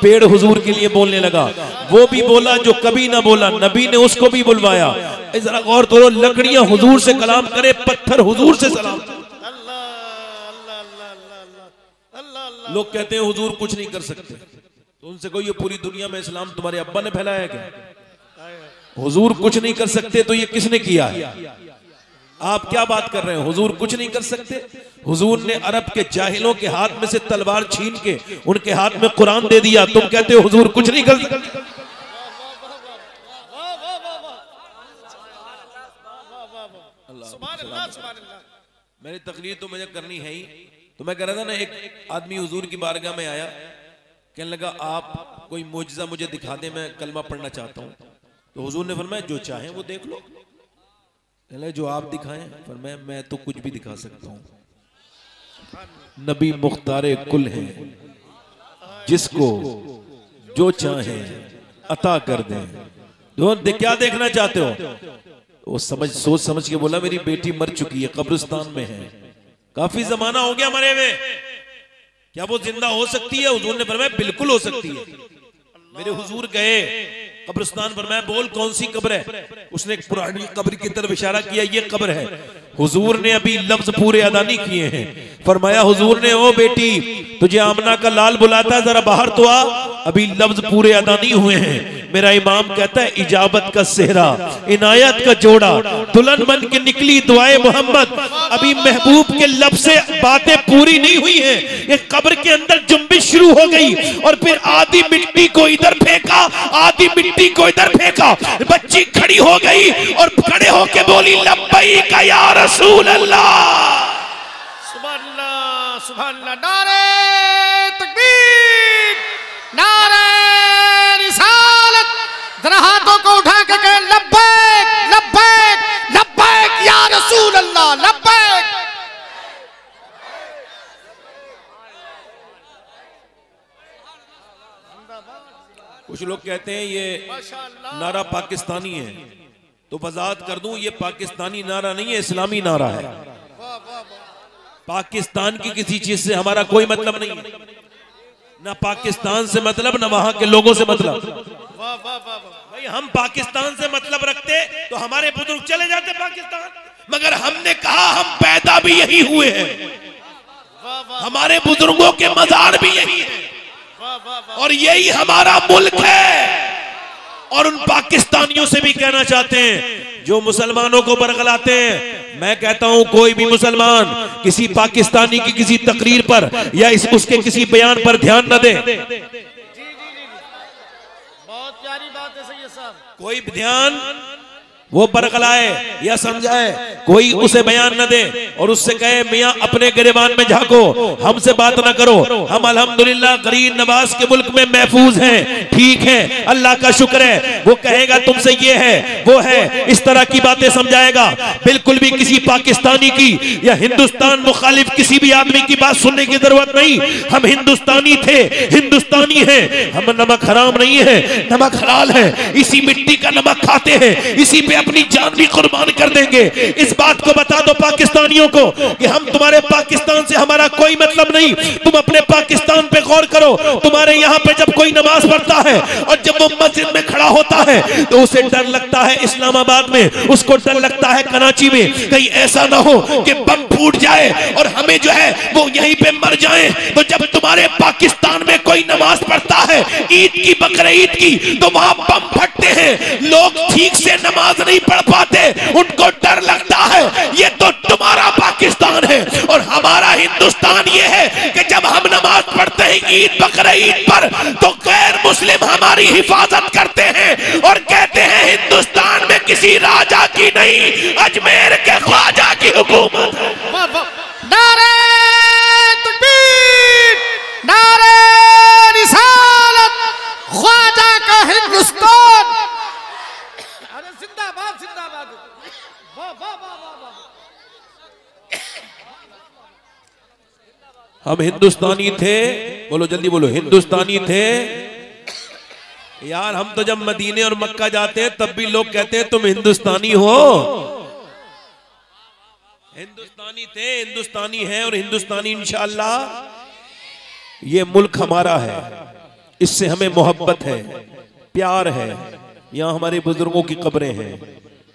पेड़ हुजूर के लिए बोलने लगा। वो भी बोला जो कभी ना बोला, नबी ने उसको भी बुलवाया। जरा गौर करो, लकड़ियां हुजूर से कलाम करे, पत्थर हुजूर से सलाम। लोग कहते हैं हुजूर कुछ नहीं कर सकते, तो उनसे कहो ये पूरी दुनिया में इस्लाम तुम्हारे अब्बा ने फैलाया क्या? हुजूर कुछ नहीं कर सकते तो ये किसने किया है? आप क्या बात कर रहे हैं? हुजूर कुछ नहीं कर सकते। हुजूर ने अरब के जाहिलों के हाथ में से तलवार छीन के उनके हाथ में कुरान दे दिया, तुम कहते हो हुजूर कुछ नहीं कर सकते। मेरी तकरीर तो मुझे करनी है ही। तो मैं कह रहा था ना, एक आदमी हुजूर की बारगाह में आया, कहने लगा आप कोई मोजज़ा मुझे दिखा दे, मैं कलमा पढ़ना चाहता हूँ। तो हुजूर ने फरमाया जो चाहे वो देख लो। जो आप दिखाएं, फरमाया मैं तो कुछ भी दिखा सकता हूँ। नबी मुख्तारे कुल हैं, जिसको जो चाहे अता कर दें। क्या देखना चाहते हो? वो सोच समझ के बोला मेरी बेटी मर चुकी है, कब्रिस्तान में है, काफी जमाना हो गया मरे हुए, क्या वो जिंदा हो सकती है? हुजूर ने फरमाया बिल्कुल हो सकती है। मेरे हुजूर गए कब्रिस्तान पर, मैं बोल कौन सी कब्र है? उसने एक पुरानी कब्र की तरफ इशारा किया, ये कब्र है। हुजूर ने अभी लफ्ज पूरे अदा नहीं किए हैं। फरमाया हुजूर ने, ओ बेटी तुझे आमना का लाल बुलाता है, जरा बाहर तो आ, अभी लफ्ज पूरे अदा नहीं हुए हैं। मेरा इमाम कहता है इजाबत का सेहरा, इनायत का जोड़ा, दुल्हन बन के निकली दुआए मोहम्मद, अभी महबूब के लब से बातें पूरी नहीं हुई हैं। ये कब्र के अंदर जुम्बिश शुरू हो गई और फिर आधी मिट्टी को इधर फेंका, आधी मिट्टी को इधर फेंका। बच्ची खड़ी हो गई और खड़े होके बोली लब्बैक या रसूल अल्लाह। सुभान अल्लाह, सुभान अल्लाह। नारे तकबीर, नारे रिसालत। जरा हाथों को उठा के कहे लब्बैक लब्बैक लब्बैक या रसूल अल्लाह, लब्बैक। कुछ लोग कहते हैं ये नारा पाकिस्तानी है, तो वजाहत कर दूं ये पाकिस्तानी नारा नहीं है, इस्लामी नारा है। पाकिस्तान की किसी चीज से हमारा कोई मतलब नहीं है, ना पाकिस्तान से मतलब, ना वहां के लोगों से मतलब। भाई हम पाकिस्तान से मतलब रखते तो हमारे बुजुर्ग चले जाते पाकिस्तान, मगर हमने कहा हम पैदा भी यही हुए हैं, हमारे बुजुर्गों के मजार भी यही है और यही हमारा मुल्क है। और उन पाकिस्तानियों से भी कहना चाहते हैं जो मुसलमानों को बरगलाते हैं, मैं कहता हूं कोई भी मुसलमान किसी पाकिस्तानी की किसी तकरीर पर या उसके किसी बयान पर ध्यान न दे। बहुत प्यारी बात है सैयद साहब। कोई ध्यान वो बरगलाए या समझाए, कोई उसे बयान न दे और उससे कहे मियां अपने गिरबान में झांको, हमसे बात ना करो, हम अल्हम्दुलिल्लाह गरीब नवाज के मुल्क में महफूज हैं, ठीक है, अल्लाह का शुक्र है। वो कहेगा तुमसे ये है वो है, इस तरह की बातें समझाएगा। बिल्कुल भी किसी पाकिस्तानी की या हिंदुस्तान मुखालिफ किसी भी आदमी की बात सुनने की जरूरत नहीं। हम हिंदुस्तानी थे, हिंदुस्तानी हैं, हम नमक हराम नहीं है, नमक हलाल है, इसी मिट्टी का नमक खाते हैं, इसी पे अपनी जान भी कुर्बान कर देंगे। इस बात को बता दो पाकिस्तानियों को कि हम तुम्हारे पाकिस्तान से हमारा कोई मतलब नहीं। तुम अपने पाकिस्तान पे गौर करो, तुम्हारे यहाँ पे जब कोई नमाज पढ़ता है और जब वो मस्जिद में खड़ा होता है तो उसे डर लगता है इस्लामाबाद में, उसको डर लगता है कराची में, कहीं ऐसा ना हो कि बम फूट जाए और हमें जो है वो यहीं पे मर जाए। तो जब तुम्हारे पाकिस्तान में कोई नमाज पढ़ता है ईद की, बकरे ईद की, तो वहां बम फटते हैं, लोग ठीक से नमाज नहीं पढ़ पाते, उनको डर लगता है। ये तो तुम्हारा पाकिस्तान है और हमारा हिंदुस्तान ये है कि जब हम नमाज पढ़ते हैं ईद बकरे ईद पर तो गैर मुस्लिम हमारी हिफाजत करते हैं और कहते हैं हिंदुस्तान में किसी राजा की नहीं, अजमेर के ख्वाजा की हुकूमत है। नारे तकबीर, नारे रिसालत, ख्वाजा का हिंदुस्तान। अरे जिंदाबाद जिंदाबाद, वाह वाह वाह वाह। हम हिंदुस्तानी थे, बोलो जल्दी बोलो, हिंदुस्तानी थे यार। हम तो जब मदीने और मक्का जाते हैं तब भी लोग कहते हैं तुम हिंदुस्तानी हो। हिंदुस्तानी थे, हिंदुस्तानी हैं और हिंदुस्तानी इंशाअल्लाह। ये मुल्क हमारा है, इससे हमें मोहब्बत है, प्यार है। यहाँ हमारे बुजुर्गों की कब्रें हैं,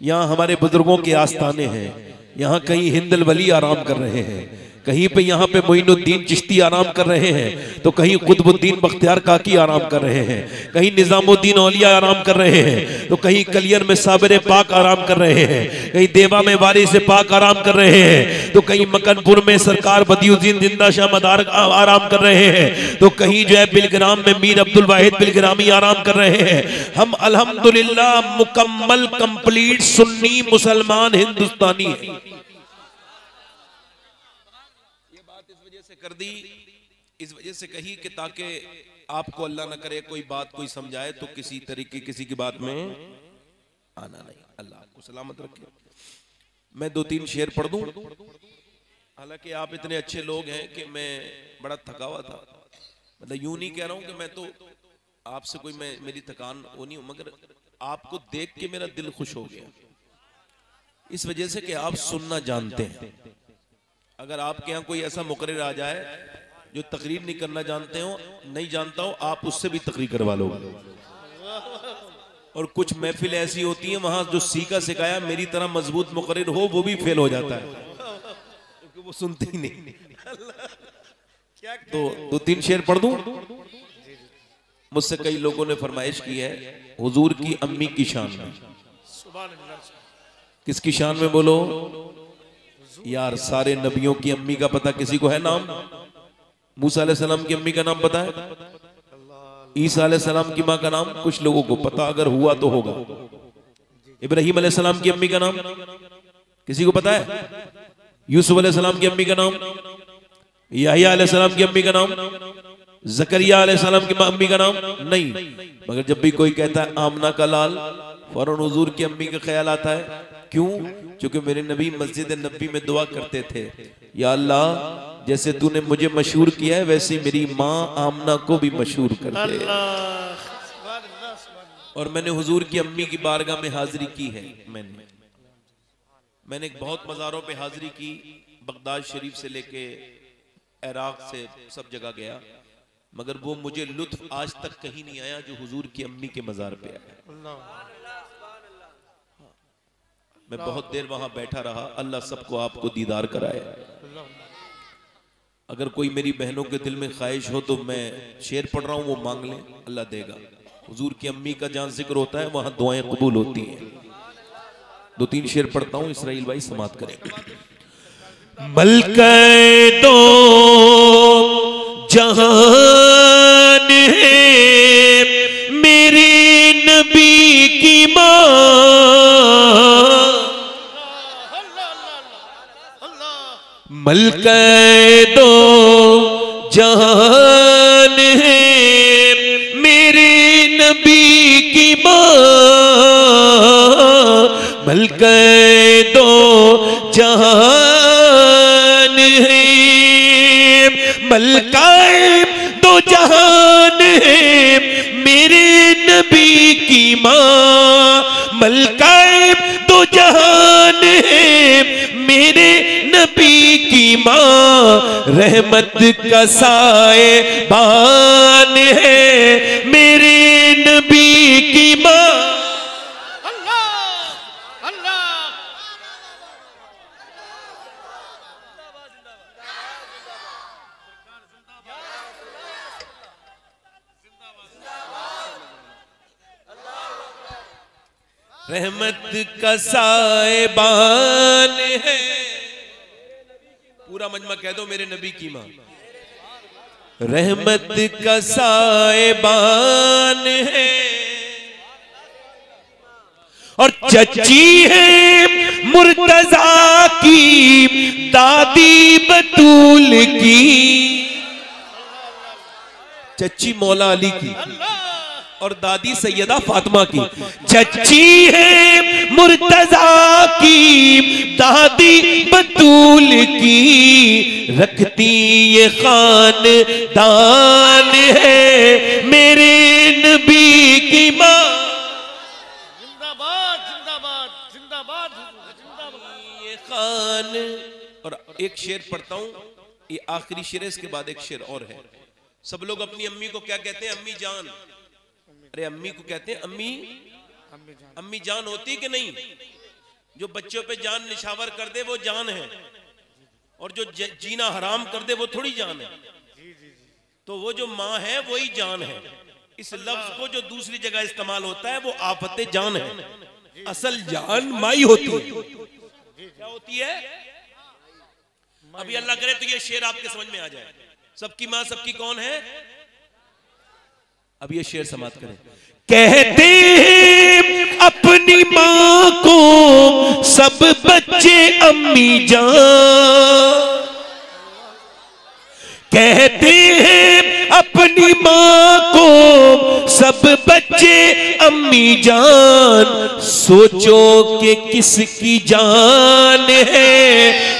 यहाँ हमारे बुजुर्गों के आस्थाने हैं। यहाँ कहीं हिंदल वली आराम कर रहे हैं, कहीं पे यहाँ पे मोइनुद्दीन चिश्ती आराम कर रहे हैं, तो कहीं कुतुबुद्दीन बख्तियार काकी आराम कर रहे हैं, कहीं निजामुद्दीन औलिया आराम कर रहे हैं, तो कहीं कलियर में साबिर पाक आराम कर रहे हैं, कहीं देवा में वारिस पाक आराम कर रहे हैं, तो कहीं मकनपुर में सरकार बदियुद्दीन जिंदा शाह मदार आराम कर रहे हैं, तो कहीं जो है बिलग्राम में मीर अब्दुल वाहिद बिलग्रामी आराम कर रहे हैं। हम अल्हम्दुलिल्लाह मुकम्मल कंप्लीट सुन्नी मुसलमान हिंदुस्तानी हैं। कर दी इस वजह से कही कि ताकि आपको अल्लाह ना करे कोई बात कोई समझाए तो किसी तरीके किसी की बात में आना नहीं। अल्लाह आपको सलामत रखे। मैं 2-3 शेर पढ़ दूं, हालांकि आप इतने अच्छे लोग हैं कि मैं बड़ा थका हुआ था। मतलब यूं नहीं कह रहा हूं कि मैं तो आपसे कोई मेरी थकान वो नहीं हूं, मगर आपको देख के मेरा दिल खुश हो गया इस वजह से कि आप सुनना जानते हैं। अगर आपके यहाँ कोई ऐसा मुकर्रिर आ जाए जो तकरीर नहीं करना नहीं जानता हो, आप उससे भी तकरीर करवा लो। और कुछ महफिल ऐसी होती है वहां जो सीखा सिखाया मेरी तरह मजबूत मुकर्रिर हो वो भी फेल हो जाता है क्योंकि वो सुनते ही नहीं। तो 2-3 शेर पढ़ दूं। मुझसे कई लोगों ने फरमाइश की है हुजूर की अम्मी की शान में। किसकी शान में बोलो यार? सारे नबियों की अम्मी का पता किसी को है नाम? मूसा अलैहिस्सलाम की अम्मी का नाम पता है? ईसा अलैहिस्सलाम की माँ का नाम कुछ लोगों को पता, अगर हुआ तो होगा। इब्राहिम अलैहिस्सलाम की अम्मी का नाम किसी को पता है? यूसुफ अलैहिस्सलाम की अम्मी का नाम? याहिया अलैहिस्सलाम की अम्मी का नाम? जकरिया अलैहिस्सलाम की अम्मी का नाम? नहीं। मगर जब भी कोई कहता है आमना का लाल, फौरन हुजूर की अम्मी का ख्याल आता है। क्यों? क्योंकि मेरे नबी मस्जिद नबी में दुआ करते थे, या अल्लाह जैसे तूने मुझे मशहूर किया है वैसे मेरी माँ आमना को भी मशहूर कर दे। और मैंने हुजूर की अम्मी की बारगाह में हाजिरी की है। मैंने बहुत मज़ारों पे हाजिरी की, बगदाद शरीफ से लेके इराक से सब जगह गया, मगर वो मुझे लुत्फ आज तक कहीं नहीं आया जो हुजूर की अम्मी के मज़ार पे आया। मैं बहुत देर वहां बैठा रहा। अल्लाह सबको आपको दीदार कराए। अगर कोई मेरी बहनों के दिल में ख्वाहिश हो तो मैं शेर पढ़ रहा हूं, वो मांग लें, अल्लाह देगा। हुजूर की अम्मी का जहां जिक्र होता है वहां दुआएं कबूल होती हैं। 2-3 शेर पढ़ता हूं, इसराइल भाई समाप्त करें। मलके दो जहान है मेरे नबी की मां, मलके दो जहान है मेरे नबी की मां, मलके दो जहान है, मलके दो जहान है मेरे नबी की मां, मलके दो जहान है मेरे नबी की मां, रहमत का साए बान है मेरे नबी की मां। रहमत का साएबान है। पूरा मजमा कह दो मेरे नबी की मां। रहमत का साएबान है और चची है मुर्तजा की दादी बतूल की, चची मौला अली की और दादी सैयदा फातिमा की। चची है मुर्तजा की दादी बतूल की, रखती ये खानदान है मेरे नबी की मां। जिंदाबाद जिंदाबाद जिंदाबाद जिंदाबाद। ये खान। और एक शेर पढ़ता हूं, ये आखिरी शेर है, इसके बाद एक शेर और है। सब लोग अपनी अम्मी को क्या कहते हैं? अम्मी जान। अरे अम्मी को कहते हैं अम्मी। अम्मी जान होती कि नहीं? जो बच्चों पे जान निशावर कर दे वो जान है, और जो जीना हराम कर दे वो थोड़ी जान है। तो वो जो माँ है वही जान है। इस लफ्ज को जो दूसरी जगह इस्तेमाल होता है वो आफते जान है। असल जान माई होती है। क्या होती है? अभी अल्लाह करे तो ये शेर आपके समझ में आ जाए। सबकी माँ सबकी कौन है? अब ये शेर समाप्त करें। कहते हैं अपनी माँ को सब बच्चे अम्मी जान। कहते हैं अपनी माँ को सब बच्चे अम्मी जान। सोचो कि किसकी जान है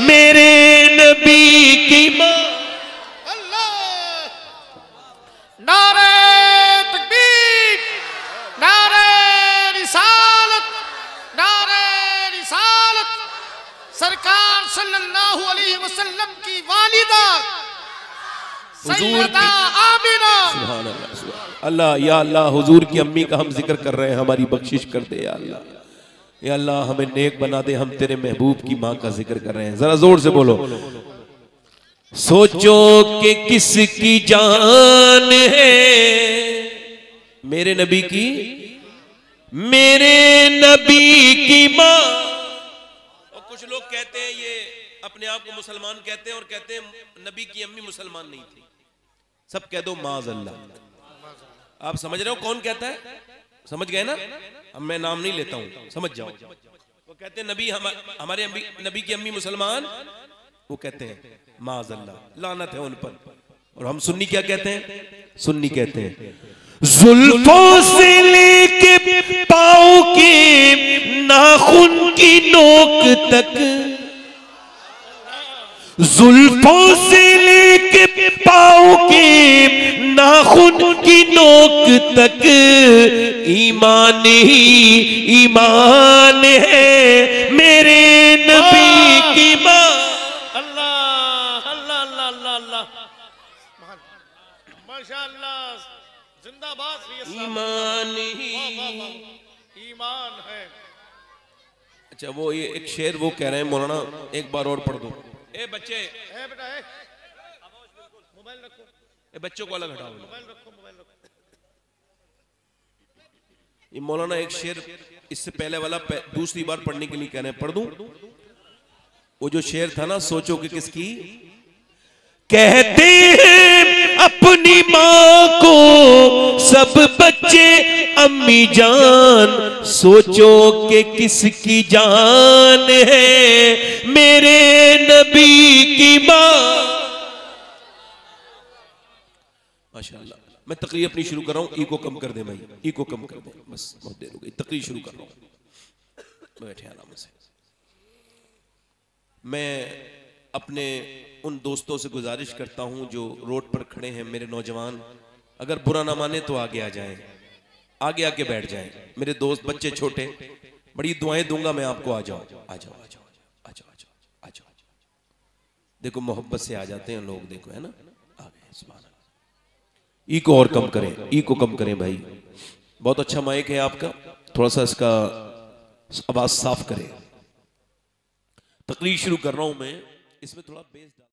मेरे नबी की माँ। नारे तकबीर, नारे रिसालत, नारे रिसालत। सरकार सल्लल्लाहु अलैहि वसल्लम की वालिदा सैयदा आमिना। सुभान अल्लाह, सुभान अल्लाह। या अल्लाह, हुजूर की अम्मी का हम जिक्र कर रहे हैं, हमारी बख्शिश कर दे या अल्लाह। या अल्लाह हमें नेक बना दे, हम तेरे महबूब की माँ का जिक्र कर रहे हैं। जरा जोर से बोलो। सोचो कि किसकी जान है मेरे नबी की, मेरे नबी की माँ। और कुछ लोग कहते हैं ये अपने आप को मुसलमान कहते हैं और कहते हैं नबी की अम्मी मुसलमान नहीं थी। सब कह दो माज़अल्लाह। आप समझ रहे हो कौन कहता है? समझ गए ना? अब मैं नाम नहीं लेता हूं, समझ जाओ। वो कहते हैं नबी हमारे नबी की अम्मी मुसलमान, वो कहते हैं माज़अल्लाह, लानत है उन पर। और हम सुन्नी क्या कहते हैं? सुन्नी कहते हैं जुल्फों से लेके पाँव के नाखून की नोक तक, जुल्फों से लेके पाँव के नाखून की नोक तक ईमान ही ईमान है मेरे नबी की माँ। माशाअल्लाह, जिंदाबाद। ईमान ही ईमान है। अच्छा, वो ये एक शेर वो कह रहे हैं मौलाना, एक बार और पढ़ दो। ए बच्चे, है बेटा, है मोबाइल रखो। ए बच्चों को अलग हटाओ। मोबाइल रखो, मोबाइल रखो। ये मौलाना एक शेर इससे पहले वाला दूसरी बार पढ़ने के लिए कह रहे हैं, पढ़ दूं? वो जो शेर था ना, सोचो कि किसकी। कहते हैं अपनी माँ को सब बच्चे अम्मी जान। सोचो कि किसकी जान है मेरे नबी की माँ। माशाअल्लाह। मैं तकरीर अपनी शुरू कर रहा हूँ। ई को कम कर दे भाई, ई को कम कर दे, बस बहुत देर हो गई। तकरीर शुरू कर रहा हूँ, बैठे आराम से। मैं अपने उन दोस्तों से गुजारिश करता हूं जो रोड पर खड़े हैं, मेरे नौजवान, अगर बुरा ना माने तो आगे आ जाएं, आगे आके बैठ जाएं। मेरे दोस्त बच्चे छोटे, बड़ी दुआएं दूंगा मैं आपको। आ जाओ, आ जाओ, आ जाओ, आ जाओ, आ जाओ। देखो मोहब्बत से आ जाते हैं लोग, देखो, है ना? आ गए। सुभान अल्लाह। ई को और कम करें, ई को कम करें भाई। बहुत अच्छा माइक है आपका, थोड़ा सा इसका आवाज साफ करें। तकरीर शुरू कर रहा हूं मैं, इसमें थोड़ा बेस